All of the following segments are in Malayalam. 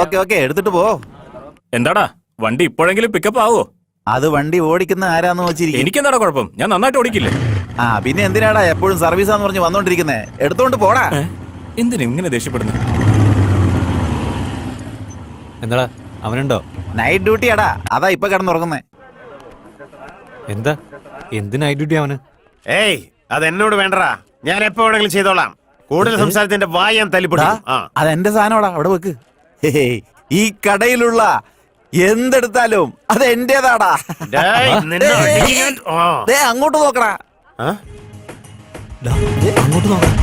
ഓക്കെ എടുത്തിട്ട് പോ. എന്താടാ വണ്ടി ഇപ്പോഴെങ്കിലും പിക്കപ്പ് ആവോ? അത് വണ്ടി ഓടിക്കുന്ന ആരാന്ന് വെച്ചിരിക്കും. എനിക്കെന്താടാ കുഴപ്പം? ഞാൻ നന്നായിട്ട് ഓടിക്കില്ലേ? പിന്നെ എന്തിനാടാ എപ്പോഴും സർവീസാന്ന് പറഞ്ഞ് വന്നോണ്ടിരിക്കുന്നേ? എടുത്തോണ്ട് പോടാ. എന്തിനാ ഇങ്ങനെ ദേഷ്യപ്പെടുന്നു? എന്താടാ അവനുണ്ടോ? നൈറ്റ് ഡ്യൂട്ടിയാടാ, അതാ ഇപ്പൊ കിടന്നുറങ്ങുന്നേ. എന്താ എന്ത് നൈറ്റ് ഡ്യൂട്ടി അവന്? ഏയ് അതെന്നോട് വേണ്ടടാ, ഞാൻ എപ്പോ വേണമെങ്കിലും ചെയ്തോളാം. കൂടുതൽ സംസാരത്തിന്റെ വായ ഞാൻ തല്ലിപ്പൊടും. അതെന്റെ സാധനമാടാ, അവിടെ വെക്ക്. ഈ കടയിലുള്ള എന്തെടുത്താലും അത് എന്റേതാടാ. അങ്ങോട്ട് നോക്കടാ. അങ്ങോട്ട് നോക്കാം.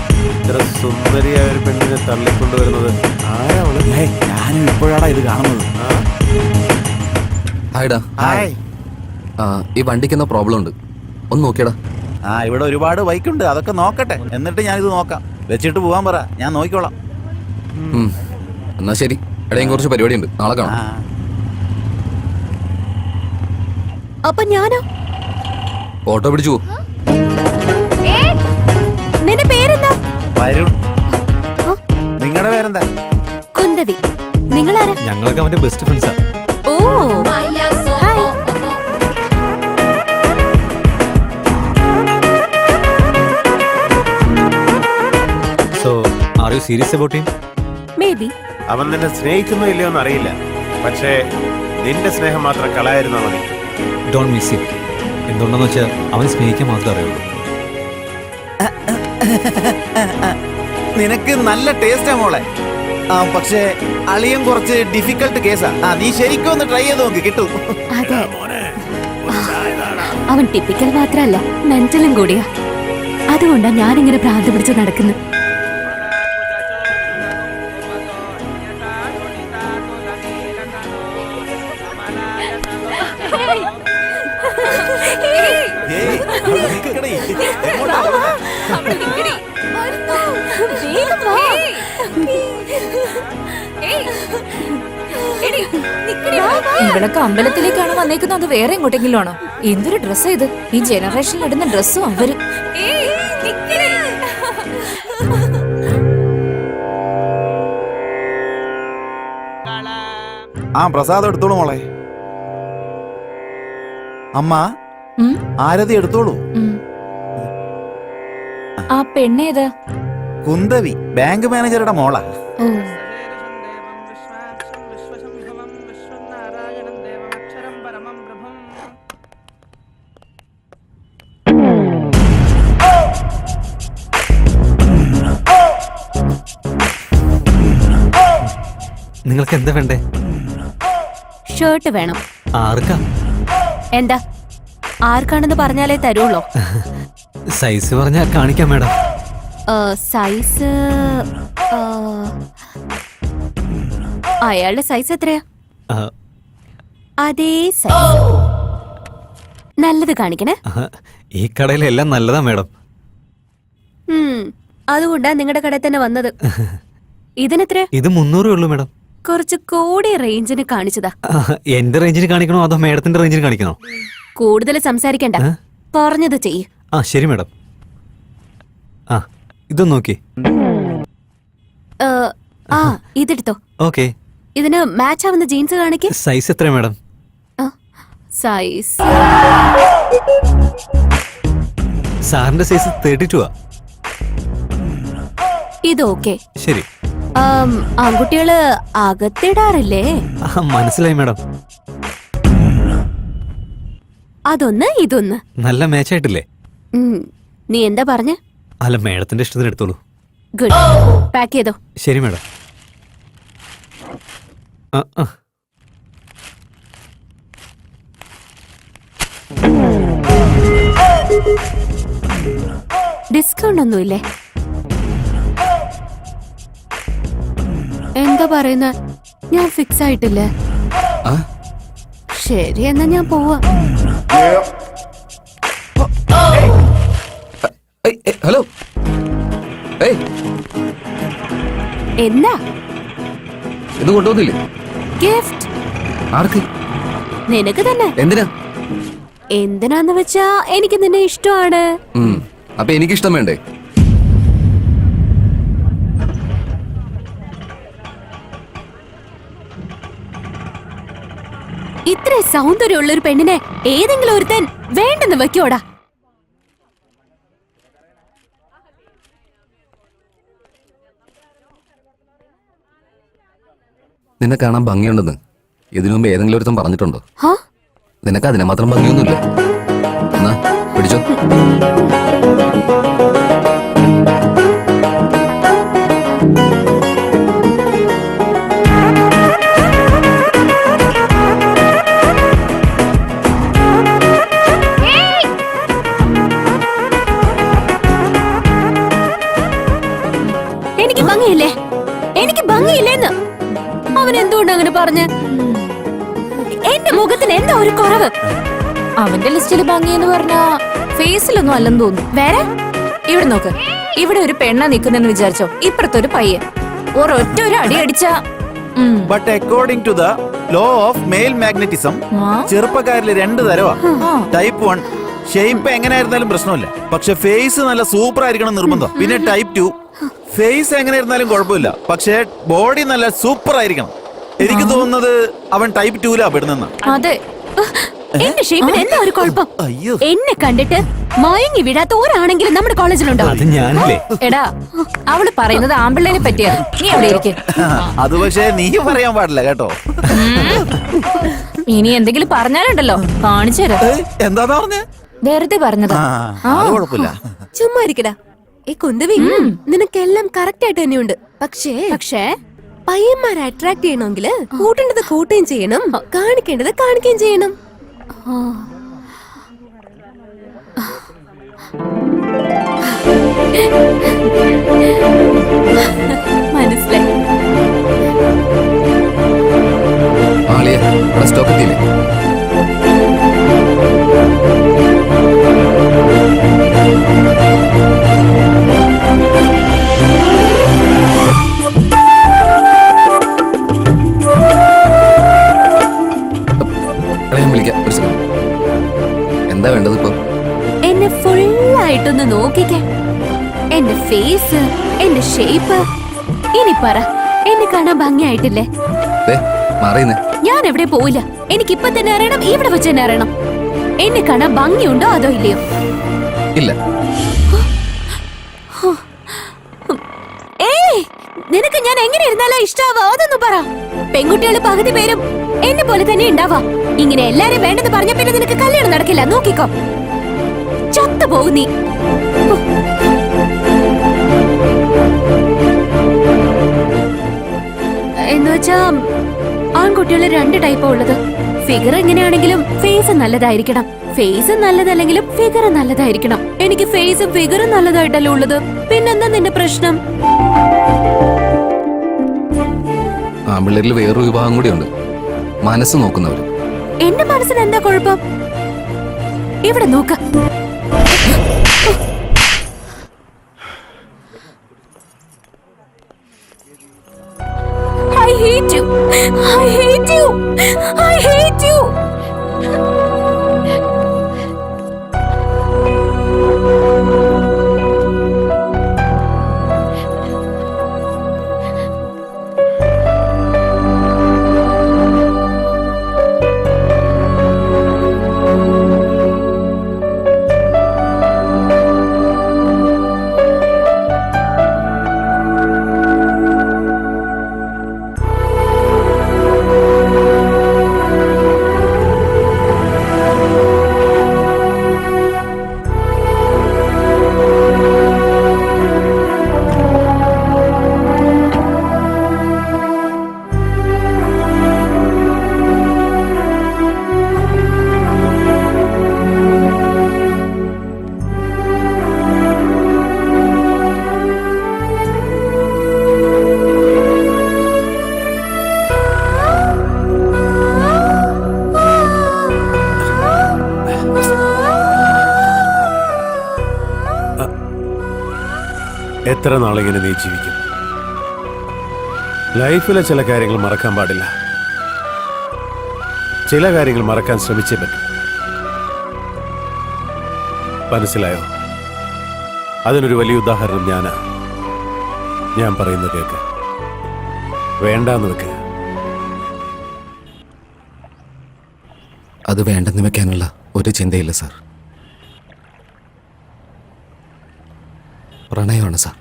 ഇത്ര സുന്ദരിയായ ഒരു പെണ്ണിനെ തള്ളിക്കൊണ്ടുവരുന്നത് ആരാണ്? ഞാനും ഇപ്പോഴാടാ ഇത് കാണുന്നത്. ഹായ്ടാ. ഈ വണ്ടിക്ക് എന്തോ പ്രോബ്ലം ഉണ്ട്, ഒന്ന് നോക്കിയടാ. ഇവിടെ ഒരുപാട് ബൈക്കുണ്ട്, അതൊക്കെ നോക്കട്ടെ, എന്നിട്ട് ഞാനിത് നോക്കാം. വെച്ചിട്ട് പോവാൻ പറ, ഞാൻ നോക്കിക്കോളാം. എന്നാ ശരി, ഇടയും കുറച്ച് പരിപാടി ഉണ്ട്, നാളെ കാണാം. അപ്പൊ ഞാനോ? ഓട്ടോ പിടിച്ചു പോ. നിന്റെ പേരെന്താ? വരുൺ. നിങ്ങളുടെ പേരെന്താ? കുന്തവി. നിങ്ങളാരാ? ഞങ്ങളൊക്കെ അവന്റെ ബെസ്റ്റ് ഫ്രണ്ട്സാ. Oh hi. So are you serious about him? Maybe. അവൻ നിന്നെ സ്നേഹിക്കുന്നോ ഇല്ലയോ എന്ന് അറിയില്ല, പക്ഷേ നിന്റെ സ്നേഹം മാത്രം കളയായിരുന്നാ മതി. Don't miss him. എന്തുകൊണ്ടെന്ന് വെച്ചാൽ അവന് സ്നേഹിക്കാൻ മാത്രമേ അറിയുള്ളൂ. നിനക്ക് നല്ല ടേസ്റ്റാ മോളെ. പക്ഷേ അളിയൻ കുറച്ച് ഡിഫിക്കൽട്ട് കേസാ. നീ ശരിക്കും ഒന്ന് ട്രൈ ചെയ്ത് നോക്ക്, കിട്ടും. അതെ, അവൻ ടിപ്പിക്കൽ മാത്രല്ല, മെന്റലും കൂടിയാ. അതുകൊണ്ടാ ഞാനിങ്ങനെ ഭ്രാന്ത് പിടിച്ച് നടക്കുന്നത്. ഇവിടൊക്കെ അമ്പലത്തിലേക്കാണ് വന്നേക്കുന്നത്, അത് വേറെ എങ്ങോട്ടെങ്കിലും ആണോ? എന്തൊരു ഡ്രസ്സാ ഇത്! ഈ ജനറേഷനിൽ ഇടുന്ന ഡ്രസ്സും അവര്. പ്രസാദം എടുത്തോളൂ മോളെ. അമ്മ ആരതി എടുത്തോളൂ. ആ പെണ്ണേതാ? കുന്തവി, ബാങ്ക് മാനേജറുടെ മോളാ. നിങ്ങൾക്ക് എന്താ വേണ്ടേ? ഷർട്ട് വേണം. ആർക്കാ? എന്താ ആർക്കാണെന്ന് പറഞ്ഞാലേ തരുള്ളോ? സൈസ് പറഞ്ഞാ കാണിക്കാം മാഡം. സൈസ് അയാളുടെ സൈസ് എത്രയാ? അതേ സൈസ്. നല്ലത് കാണിക്കണേ. ഈ കടയിലെല്ലാം നല്ലതാ മാഡം. അതുകൊണ്ടാ നിങ്ങളുടെ കടയിൽ തന്നെ വന്നത്. ഇതിനെത്ര? ഇത് 300 ഉള്ളൂ മാഡം. കുറച്ച് കൂടിയ റേഞ്ചിന് കാണിച്ചതാ. എന്റെ റേഞ്ചിന് കാണിക്കണോ അതോ മാഡത്തിന്റെ റേഞ്ചിന് കാണിക്കണോ? കൂടുതൽ സംസാരിക്കണ്ട, പറഞ്ഞത് ചെയ്യ്. ശരി മാഡം. ഇതൊന്ന് നോക്കി. ഇതെടുത്തോ. ഓക്കെ. ഇതിന് മാച്ച് ആവുന്ന ജീൻസ് കാണിക്ക്. സൈസ് എത്ര മാഡം? സൈസ് സാറിന്റെ സൈസ് 32 ആ. ഇത് ഓക്കെ. ശരി. ആൺകുട്ടികള് അകത്തിടാറില്ലേ? മനസ്സിലായി മാഡം. അതൊന്ന് ഇതൊന്ന് നല്ല മാച്ച് ആയിട്ടില്ലേ? നീ എന്താ പറഞ്ഞ? അല്ല, മാഡത്തിന്റെ ഇഷ്ടത്തിന് എടുത്തോളൂ. ഗുഡ്. പാക്ക് ചെയ്തോ. ശരി മാഡം. ഡിസ്കൗണ്ട് ഒന്നുമില്ലേ? എന്താ പറയുന്ന? ഞാൻ ഫിക്സ് ആയിട്ടില്ലേ? ശരി, എന്നാ ഞാൻ പോവാ. ഹലോ. എന്താ ഇത് കൊണ്ടുവന്നില്ലേ? ഗിഫ്റ്റ്. ആർക്ക്? നിനക്ക് തന്നെ. എന്തിനാ? എന്തിനാന്ന് വെച്ചാ എനിക്ക് നിന്നെ ഇഷ്ടമാണ്. അപ്പൊ എനിക്കിഷ്ടം വേണ്ടേ? ഇത്ര സൗന്ദര്യമുള്ള ഒരു പെണ്ണിനെ ഏതെങ്കിലും ഒരുത്തൻ വേണ്ടെന്ന് വെക്കോടാ. നിന്നെ കാണാൻ ഭംഗിയുണ്ടെന്ന് ഇതിനു മുമ്പ് ഏതെങ്കിലും ഒരുത്തൻ പറഞ്ഞിട്ടുണ്ടോ? ഹാ? നിനക്ക് അതിനെ മാത്രം ഭംഗിയൊന്നുമില്ല. എന്നാ പിടിച്ചോ. എനിക്ക് ഭംഗിയില്ലേ? എനിക്ക് ഭംഗിയില്ലേന്ന് അവൻ എന്തുകൊണ്ട് അങ്ങനെ പറഞ്ഞ്? എന്റെ മുഖത്തിന് എന്താ ഒരു കുറവ്? അവന്റെ ലിസ്റ്റിൽ ഭംഗിയെന്ന് പറഞ്ഞാ ഫേസിലൊന്നും അല്ലെന്ന് തോന്നുന്നു. വേറെ ഇവിടെ നോക്ക്, ഇവിടെ ഒരു പെണ്ണ നിക്കുന്നെന്ന് വിചാരിച്ചോ, ഇപ്പുറത്തൊരു പയ്യൻ. ഒരൊറ്റ ഒരു അടി അടിച്ച but according to the law of male magnetism ചെറുപ്പക്കാരിൽ 2 തരവാ. ടൈപ്പ് 1 ഷേപ്പ് എങ്ങനെയായിരുന്നാലും പ്രശ്നമില്ല, പക്ഷെ ഫേസ് നല്ല സൂപ്പർ ആയിരിക്കണം നിർബന്ധം. പിന്നെ ടൈപ്പ് 2 ഫേസ് എങ്ങനെയായിരുന്നാലും കുഴപ്പമില്ല, പക്ഷെ ബോഡി നല്ല സൂപ്പർ ആയിരിക്കണം. എനിക്ക് തോന്നുന്നത് അവൻ ടൈപ്പ് 2 പെടുന്ന. അതെ. എന്റെ ഷേപ്പിന് എന്താ ഒരു കുഴപ്പം? അയ്യോ, എന്നെ കണ്ടിട്ട് മയങ്ങി വിടാത്ത ഒരാണെങ്കിലും നമ്മുടെ കോളേജിലുണ്ടോ? അത് ഞാനല്ലേ? എടാ, അവള് പറയുന്നത് ആമ്പിള്ളേനെ പറ്റിയാണ്. നീ അവിടെ ഇരിക്കും. അത് പക്ഷേ നീ പറയാൻ പാടില്ല കേട്ടോ. ഇനി എന്തെങ്കിലും പറഞ്ഞാലുണ്ടല്ലോ കാണിച്ചു തരാം. എന്താ പറഞ്ഞേ? വെറുതെ പറഞ്ഞതാ. അത് കുഴപ്പമില്ല. ചുമ്മാ ഇരിക്കടാ. ഈ കുന്തവി നിനക്കെല്ലാം കറക്റ്റ് ആയിട്ട് തന്നെയുണ്ട്. പക്ഷേ പയ്യന്മാരെ അട്രാക്ട് ചെയ്യണമെങ്കിൽ കൂട്ടേണ്ടത് കൂട്ടുകയും ചെയ്യണം, കാണിക്കേണ്ടത് കാണിക്കുകയും ചെയ്യണം. മനസ്സിലായി. ആളിയെ ഇവിടെ സ്റ്റോക്ക് എത്തിയില്ലേ? ഞാൻ വിളിക്കാം, ഒരു സെക്കൻഡ്. എന്താ വേണ്ടത് ഇപ്പൊ? എന്നെ ഫുള്ളായിട്ടൊന്ന് നോക്കിക്കേ. എന്റെ ഫേസ്, എന്റെ ഷേപ്പ്. ഇനി പറ, എന്നെ കാണാൻ ഭംഗിയായിട്ടില്ലേ? മാറിയുന്നേ. ഞാൻ എവിടെ പോവില്ല. എനിക്കിപ്പൊ തന്നെ അറിയണം, ഇവിടെ വെച്ച് തന്നെ അറിയണം. എന്നെ കാണാൻ ഭംഗിയുണ്ടോ അതോ ഇല്ലയോ? ഇല്ല. ഏയ്, നിനക്ക് ഞാൻ എങ്ങനെ ഇരുന്നാലാ ഇഷ്ടാവാ? അതൊന്നും പറ. പെൺകുട്ടികള് പകുതി പേരും എന്നെ പോലെ തന്നെ ഉണ്ടാവാ. ഇങ്ങനെ എല്ലാരും വേണ്ടെന്ന് പറഞ്ഞ പിന്നെ നിനക്ക് കല്യാണം നടക്കില്ല. നോക്കിക്കോ, ചത്തുപോകും നീ. എന്നുവെച്ചാ ആൺകുട്ടികള് 2 ടൈപ്പാ ഉള്ളത്. ഫിഗർ എങ്ങനെയാണെങ്കിലും ഫേസ് നല്ലതായിരിക്കണം. ഫേസ് നല്ലതല്ലെങ്കിലും ഫിഗർ നല്ലതായിരിക്കണം. എനിക്ക് ഫേസും ഫിഗറും നല്ലതായിട്ടല്ലേ ഉള്ളത്. പിന്നെന്താ നിന്റെ പ്രശ്നം? ആമ്പിള്ളേരിൽ വേറൊരു വിഭാഗം കൂടിയുണ്ട്, മനസ്സ് നോക്കുന്നവര്. എന്റെ മനസ്സിന് എന്താ കുഴപ്പം? ഇവിടെ നോക്ക. I hate you. I hate you. I hate you. എത്ര നാളിങ്ങനെ നീ ജീവിക്കും? ലൈഫിലെ ചില കാര്യങ്ങൾ മറക്കാൻ പാടില്ല. ചില കാര്യങ്ങൾ മറക്കാൻ ശ്രമിച്ചേ പറ്റും. മനസ്സിലായോ? അതിനൊരു വലിയ ഉദാഹരണം ഞാൻ പറയുന്നത് കേൾക്ക്. വേണ്ടാന്ന് വെക്ക്. അത് വേണ്ടെന്ന് വെക്കാനുള്ള ഒരു ചിന്തയില്ല സാർ. പ്രണയമാണ് സാർ.